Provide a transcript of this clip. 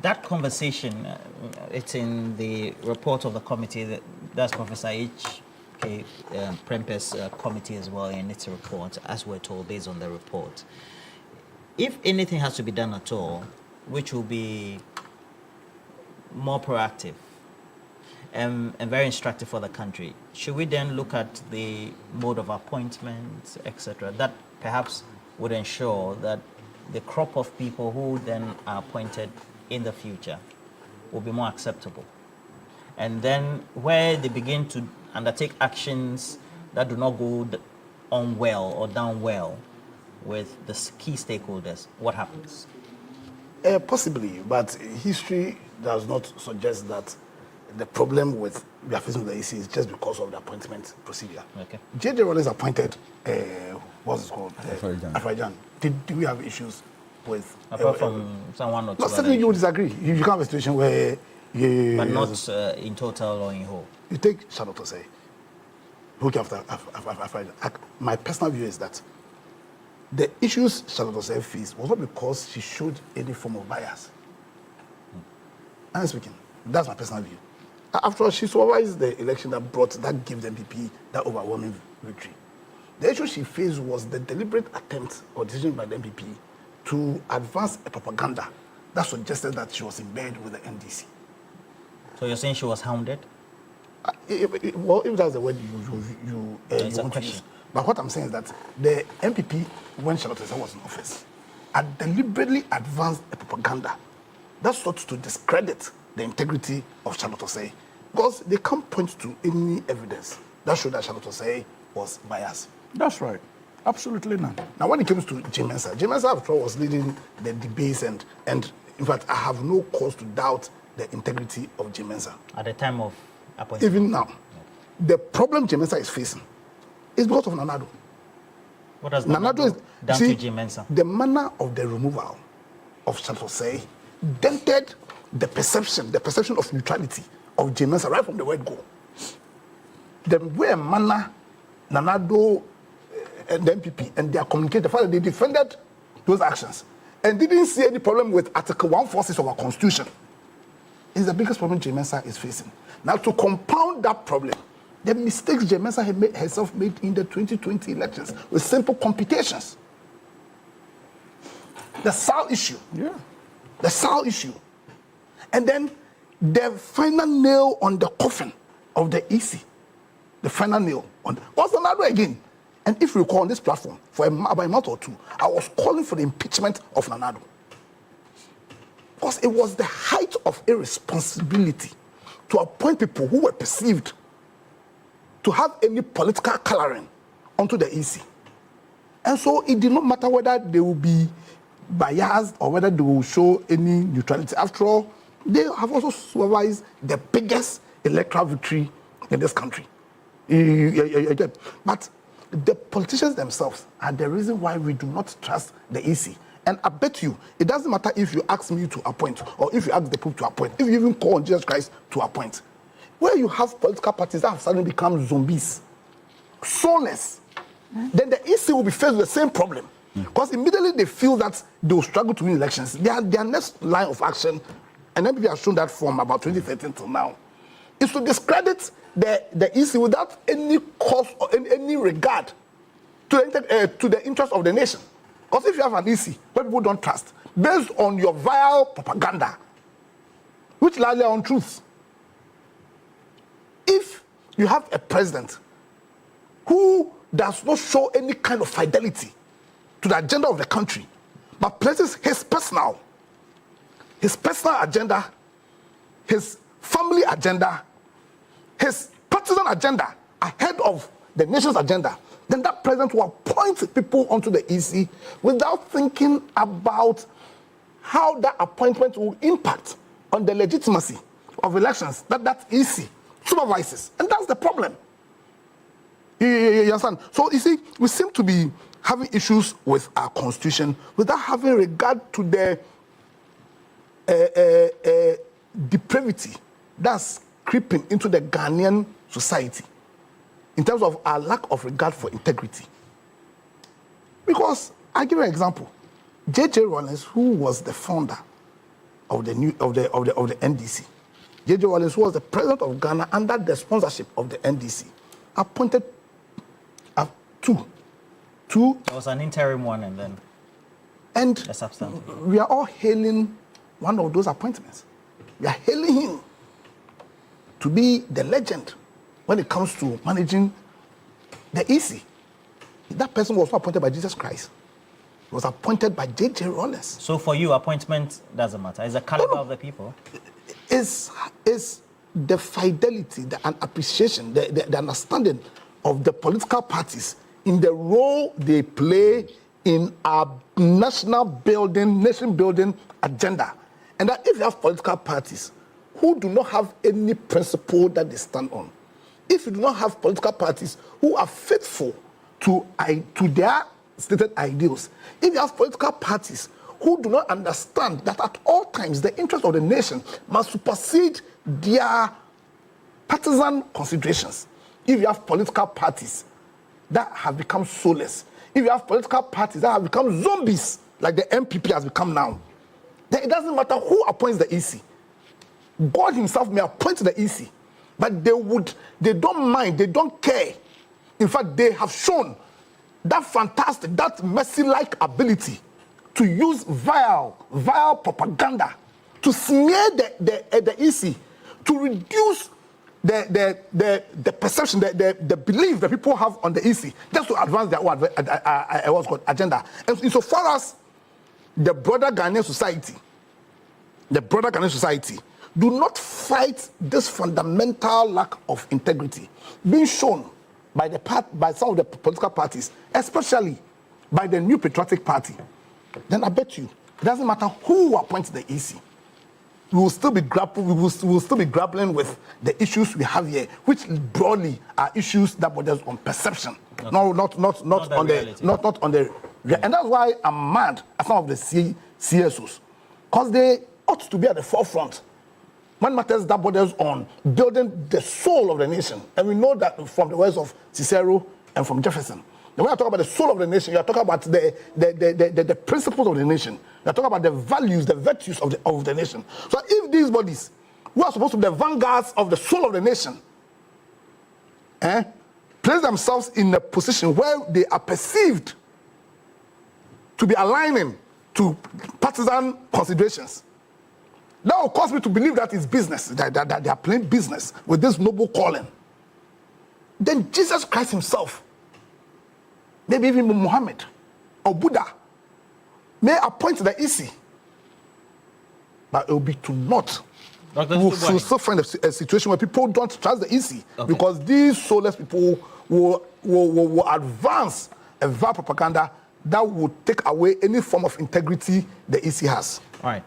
that conversation, it's in the report of the committee, that's Professor H.K. Prempe's committee as well in its report, as we're told based on the report. If anything has to be done at all, which will be more proactive and very instructive for the country, should we then look at the mode of appointment, etc., that perhaps would ensure that the crop of people who then are appointed in the future will be more acceptable? And then where they begin to undertake actions that do not go on well or down well with the key stakeholders, what happens? Possibly, but history does not suggest that the problem with we are facing with the EC is just because of the appointment procedure. Okay. J.J. Rollins appointed, what's it called? Appiah Danquah. Did we have issues with... Apart from someone or two. No, certainly you would disagree. You can't have a situation where... But not in total or in whole. You take Charlotte Osei, who came after Appiah Danquah. My personal view is that the issues Charlotte Osei faced was not because she showed any form of bias. I'm speaking. That's my personal view. After all, she supervised the election that gave the MPP that overwhelming victory. The issue she faced was the deliberate attempt or decision by the MPP to advance a propaganda that suggested that she was in bed with the NDC. So you're saying she was hounded? Well, if that's the word you want to use. But what I'm saying is that the MPP, when Charlotte Osei was in office, had deliberately advanced a propaganda that sought to discredit the integrity of Charlotte Osei, because they can't point to any evidence that showed that Charlotte Osei was biased. That's right. Absolutely none. Now, when it comes to Jean Mensa, after all, was leading the debates, and in fact, I have no cause to doubt the integrity of Jean Mensa. At the time of appointment? Even now. The problem Jean Mensa is facing is because of Nana Addo. What does Nana Addo down to Jean Mensa? The manner of the removal of Charlotte Osei dented the perception of neutrality of Jean Mensa right from the word go. The way manner Nana Addo and the MPP and their communicator, the fact that they defended those actions and didn't see any problem with Article 146 of our Constitution is the biggest problem Jean Mensa is facing. Now, to compound that problem, the mistakes Jean Mensa herself made in the 2020 elections with simple computations. The SAL issue. Yeah. The SAL issue. And then the final nail on the coffin of the EC. The final nail on what's another again? And if you recall on this platform, for about a month or two, I was calling for the impeachment of Nana Addo. Because it was the height of irresponsibility to appoint people who were perceived to have any political coloring onto the EC. And so it did not matter whether they will be biased or whether they will show any neutrality. After all, they have also supervised the biggest electoral victory in this country. But the politicians themselves are the reason why we do not trust the EC. And I bet you, it doesn't matter if you ask me to appoint or if you ask the Pope to appoint, if you even call on Jesus Christ to appoint. Where you have political parties that have suddenly become zombies, soulless, then the EC will be faced with the same problem. Because immediately they feel that they will struggle to win elections. Their next line of action, and MPP has shown that from about 2013 till now, is to discredit the EC without any cause or any regard to the interest of the nation. Because if you have an EC where people don't trust, based on your vile propaganda, which largely are untruths, if you have a president who does not show any kind of fidelity to the agenda of the country, but places his personal agenda, his family agenda, his partisan agenda ahead of the nation's agenda, then that president will appoint people onto the EC without thinking about how that appointment will impact on the legitimacy of elections that EC supervises. And that's the problem. You understand? So you see, we seem to be having issues with our constitution without having regard to the depravity that's creeping into the Ghanaian society in terms of our lack of regard for integrity. Because, I'll give you an example. J.J. Rollins, who was the founder of the NDC. J.J. Wallace was the president of Ghana under the sponsorship of the NDC. Appointed two. There was an interim one and then a substantive. We are all hailing one of those appointments. We are hailing him to be the legend when it comes to managing the EC. That person was not appointed by Jesus Christ. He was appointed by J.J. Wallace. So for you, appointment doesn't matter. It's the caliber of the people. Is the fidelity, and appreciation, the understanding of the political parties in the role they play in our nation building agenda. And that if you have political parties who do not have any principle that they stand on, if you do not have political parties who are faithful to their stated ideals, if you have political parties who do not understand that at all times the interest of the nation must supersede their partisan considerations, if you have political parties that have become soulless, if you have political parties that have become zombies, like the MPP has become now, then it doesn't matter who appoints the EC. God himself may appoint the EC, but they don't mind, they don't care. In fact, they have shown that fantastic, that Messi-like ability to use vile propaganda to smear the EC, to reduce the perception, the belief that people have on the EC, just to advance their own agenda. And insofar as the broader Ghanaian society, do not fight this fundamental lack of integrity being shown by some of the political parties, especially by the New Patriotic Party, then I bet you it doesn't matter who appoints the EC. We will still be grappling with the issues we have here, which broadly are issues that borders on perception, not on the. And that's why I'm mad at some of the CSOs, because they ought to be at the forefront when matters that borders on building the soul of the nation. And we know that from the words of Cicero and from Jefferson. When I talk about the soul of the nation, you are talking about the principles of the nation. You are talking about the values, the virtues of the nation. So if these bodies, who are supposed to be the vanguards of the soul of the nation, place themselves in a position where they are perceived to be aligning to partisan considerations, that will cause me to believe that it's business, that they are playing business with this noble calling. Then Jesus Christ himself, maybe even Muhammad or Buddha, may appoint the EC, but it will be to naught. We will still find a situation where people don't trust the EC, because these soulless people will advance a vile propaganda that will take away any form of integrity the EC has. All right.